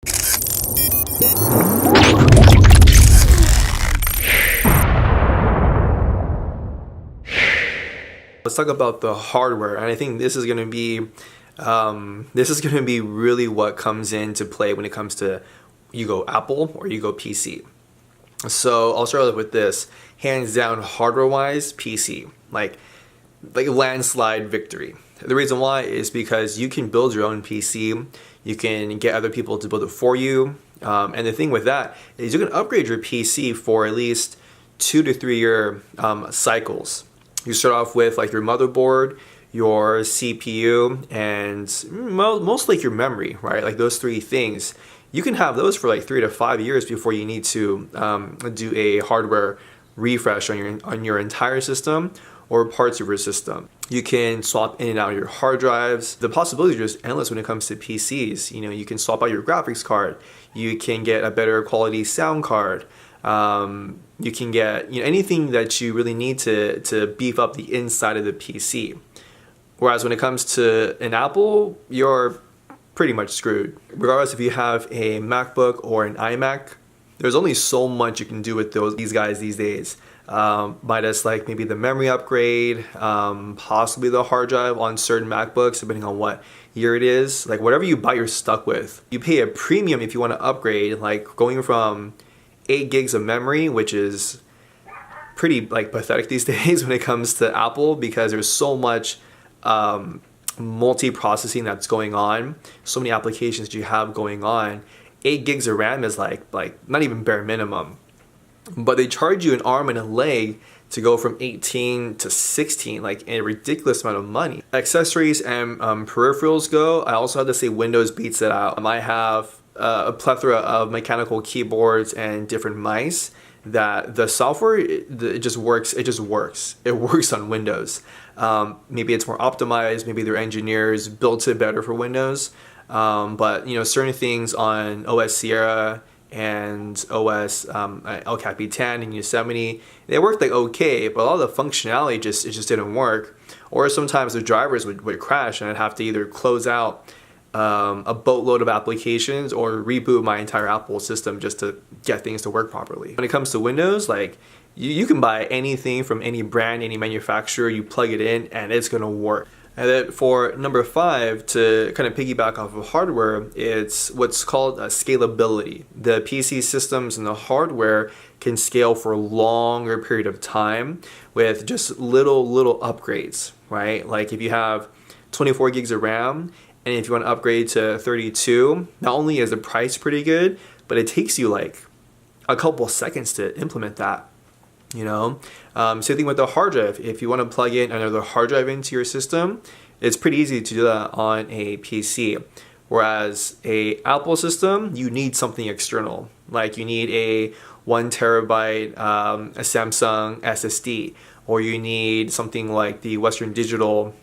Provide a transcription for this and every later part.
Let's talk about the hardware, and I think this is going to be really what comes into play when it comes to you go Apple or you go PC. So I'll start with this. Hands down, hardware-wise, PC. Like landslide victory. The reason why is because you can build your own PC. You can get other people to build it for you. And the thing with that is you can upgrade your PC for at least 2 to 3 year cycles. You start off with like your motherboard, your CPU, and most like your memory, right? Like those 3 things. You can have those for like 3 to 5 years before you need to do a hardware refresh on your entire system or parts of your system. You can swap in and out your hard drives. The possibilities are just endless when it comes to PCs. You know, you can swap out your graphics card. You can get a better quality sound card. You can get anything that you really need to beef up the inside of the PC. Whereas when it comes to an Apple, you're pretty much screwed. Regardless if you have a MacBook or an iMac, there's only so much you can do with these guys these days. Minus like maybe the memory upgrade, possibly the hard drive on certain MacBooks, depending on what year it is. Like whatever you buy, you're stuck with. You pay a premium if you want to upgrade, like going from 8 gigs of memory, which is pretty like pathetic these days when it comes to Apple, because there's so much multi-processing that's going on, so many applications you have going on. 8 gigs of RAM is like not even bare minimum. But they charge you an arm and a leg to go from 18 to 16, like a ridiculous amount of money. Accessories and peripherals go, I also have to say Windows beats it out. I have a plethora of mechanical keyboards and different mice that the software, it just works. It works on Windows. Maybe it's more optimized, maybe their engineers built it better for Windows. But certain things on OS Sierra and OS El Capitan and Yosemite, they worked like okay, but all the functionality just didn't work. Or sometimes the drivers would crash and I'd have to either close out a boatload of applications or reboot my entire Apple system just to get things to work properly. When it comes to Windows, like you can buy anything from any brand, any manufacturer, you plug it in and it's gonna work. And then for number 5, to kind of piggyback off of hardware, it's what's called scalability. The PC systems and the hardware can scale for a longer period of time with just little upgrades, right? Like if you have 24 gigs of RAM, and if you want to upgrade to 32, not only is the price pretty good, but it takes you like a couple seconds to implement that. Same thing with the hard drive. If you want to plug in another hard drive into your system, it's pretty easy to do that on a PC. Whereas a Apple system, you need something external. Like you need a 1 terabyte a Samsung SSD, or you need something like the Western Digital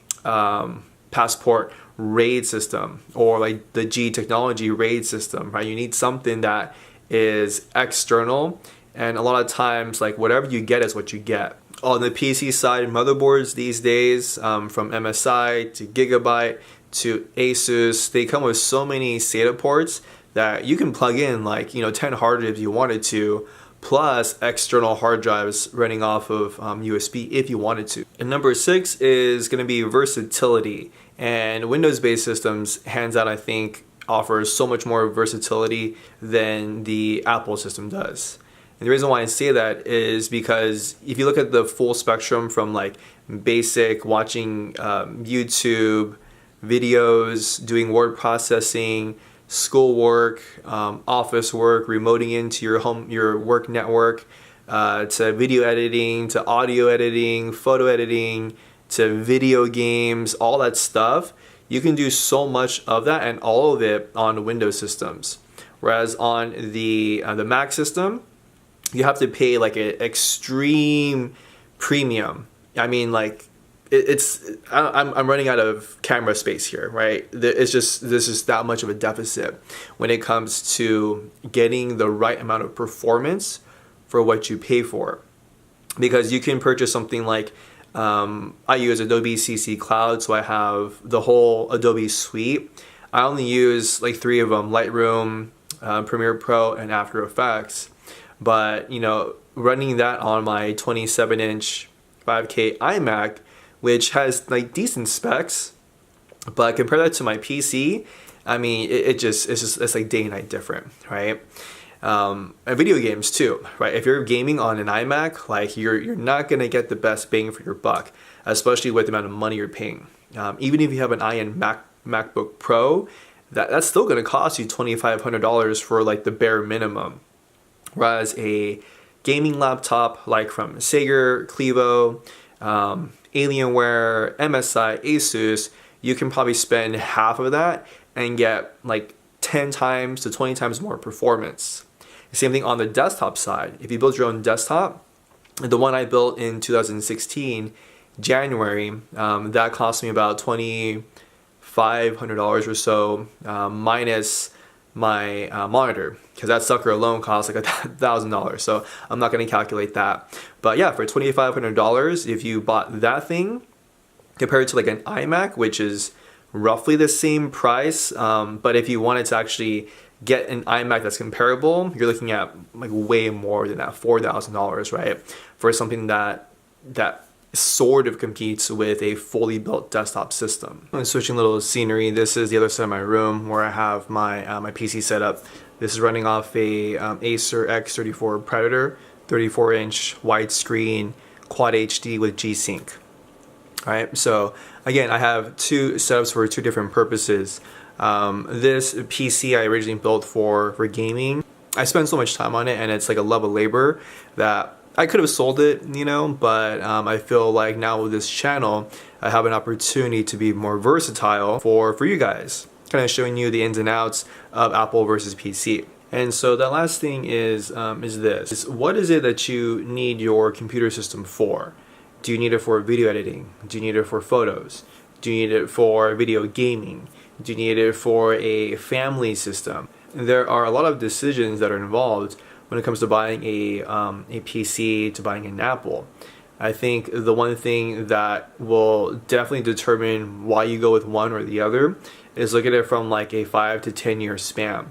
Passport RAID system, or like the G Technology RAID system, right? You need something that is external. And a lot of times, like whatever you get is what you get. On the PC side, motherboards these days, from MSI to Gigabyte to Asus, they come with so many SATA ports that you can plug in like 10 hard drives you wanted to, plus external hard drives running off of USB if you wanted to. And number 6 is going to be versatility. And Windows-based systems, hands down, I think offers so much more versatility than the Apple system does. And the reason why I say that is because if you look at the full spectrum from like basic watching YouTube videos, doing word processing, schoolwork, office work, remoting into your work network, to video editing, to audio editing, photo editing, to video games, all that stuff, you can do so much of that and all of it on Windows systems. Whereas on the Mac system, you have to pay like an extreme premium. I mean, like I'm running out of camera space here, right? There's just that much of a deficit when it comes to getting the right amount of performance for what you pay for. Because you can purchase something like, I use Adobe CC Cloud, so I have the whole Adobe suite. I only use like 3 of them: Lightroom, Premiere Pro and After Effects. But you know, running that on my 27-inch 5K iMac, which has like decent specs, but compare that to my PC, I mean, it's like day and night different, right? And video games too, right? If you're gaming on an iMac, like you're not gonna get the best bang for your buck, especially with the amount of money you're paying. Even if you have an iron MacBook Pro, that's still gonna cost you $2,500 for like the bare minimum. Whereas a gaming laptop like from Sega, Clevo, Alienware, MSI, Asus, you can probably spend half of that and get like 10 times to 20 times more performance. Same thing on the desktop side. If you build your own desktop, the one I built in 2016, January, that cost me about $2,500 or so, minus my monitor, because that sucker alone costs like $1,000. So I'm not going to calculate that. But yeah, for $2,500, if you bought that thing, compared to like an iMac, which is roughly the same price, but if you wanted to actually get an iMac that's comparable, you're looking at like way more than that, $4,000, right? For something that sort of competes with a fully built desktop system. I'm switching a little scenery. This is the other side of my room where I have my my PC set up. This is running off a Acer X34 Predator, 34-inch widescreen Quad HD with G-Sync. All right, so again, I have two setups for two different purposes. This PC I originally built for gaming. I spent so much time on it, and it's like a love of labor that I could have sold it, you know, but I feel like now with this channel, I have an opportunity to be more versatile for you guys, kind of showing you the ins and outs of Apple versus PC. And so the last thing is this. What is it that you need your computer system for? Do you need it for video editing? Do you need it for photos? Do you need it for video gaming? Do you need it for a family system? There are a lot of decisions that are involved when it comes to buying a PC, to buying an Apple. I think the one thing that will definitely determine why you go with one or the other is look at it from like a 5 to 10 year span.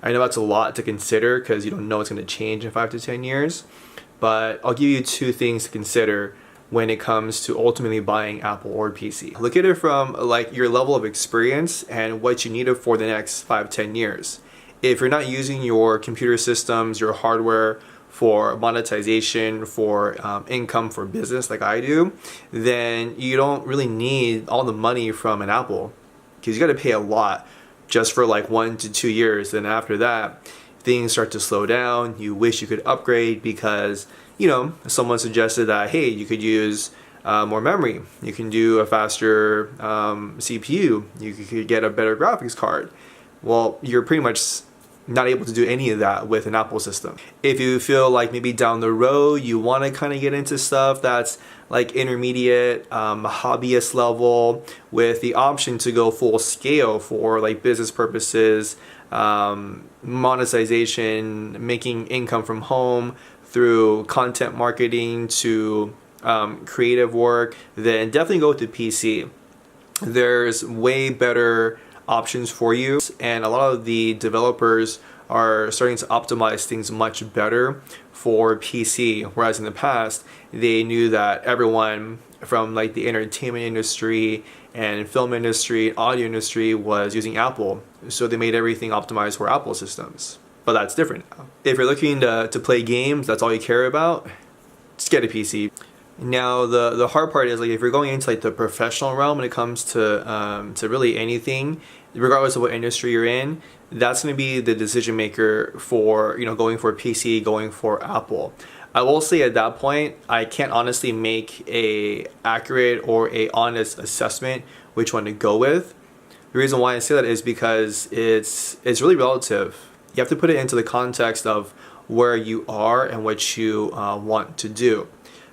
I know that's a lot to consider because you don't know what's going to change in 5 to 10 years, but I'll give you two things to consider when it comes to ultimately buying Apple or PC. Look at it from like your level of experience and what you need it for the next 5-10 years. If you're not using your computer systems, your hardware for monetization, for income, for business like I do, then you don't really need all the money from an Apple, because you got to pay a lot just for like 1 to 2 years. Then after that, things start to slow down. You wish you could upgrade because, you know, someone suggested that, hey, you could use more memory. You can do a faster CPU. You could get a better graphics card. Well, you're pretty much not able to do any of that with an Apple system. If you feel like maybe down the road you want to kind of get into stuff that's like intermediate, hobbyist level, with the option to go full scale for like business purposes, monetization, making income from home through content marketing to creative work, then definitely go with the PC. There's way better options for you, and a lot of the developers are starting to optimize things much better for PC, whereas in the past they knew that everyone from like the entertainment industry and film industry, audio industry was using Apple, so they made everything optimized for Apple systems. But that's different now. If you're looking to play games, that's all you care about, just get a PC. Now the hard part is like if you're going into like the professional realm when it comes to really anything, regardless of what industry you're in, that's going to be the decision maker for, you know, going for a PC, going for Apple. I will say at that point, I can't honestly make a accurate or a honest assessment which one to go with. The reason why I say that is because it's really relative. You have to put it into the context of where you are and what you want to do.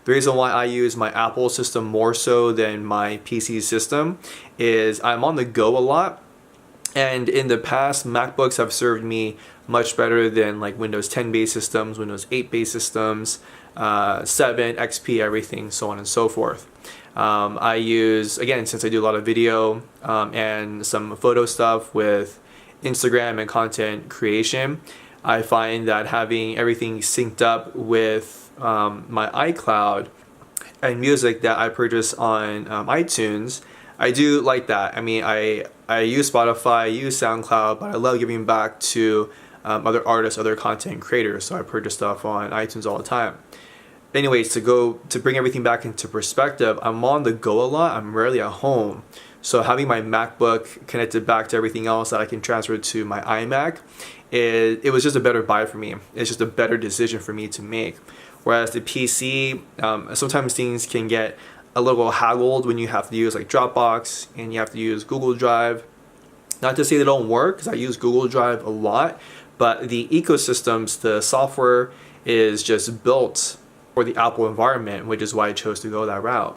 The reason why I use my Apple system more so than my PC system is I'm on the go a lot. And in the past, MacBooks have served me much better than like Windows 10 based systems, Windows 8 based systems, 7, XP, everything, so on and so forth. I use, again, since I do a lot of video and some photo stuff with Instagram and content creation. I find that having everything synced up with my iCloud and music that I purchase on iTunes, I do like that. I mean, I use Spotify, I use SoundCloud, but I love giving back to other artists, other content creators. So I purchase stuff on iTunes all the time. Anyways, to bring everything back into perspective, I'm on the go a lot. I'm rarely at home. So having my MacBook connected back to everything else that I can transfer to my iMac, it was just a better buy for me. It's just a better decision for me to make. Whereas the PC, sometimes things can get a little haggled when you have to use like Dropbox and you have to use Google Drive. Not to say they don't work, because I use Google Drive a lot, but the ecosystems, the software is just built for the Apple environment, which is why I chose to go that route.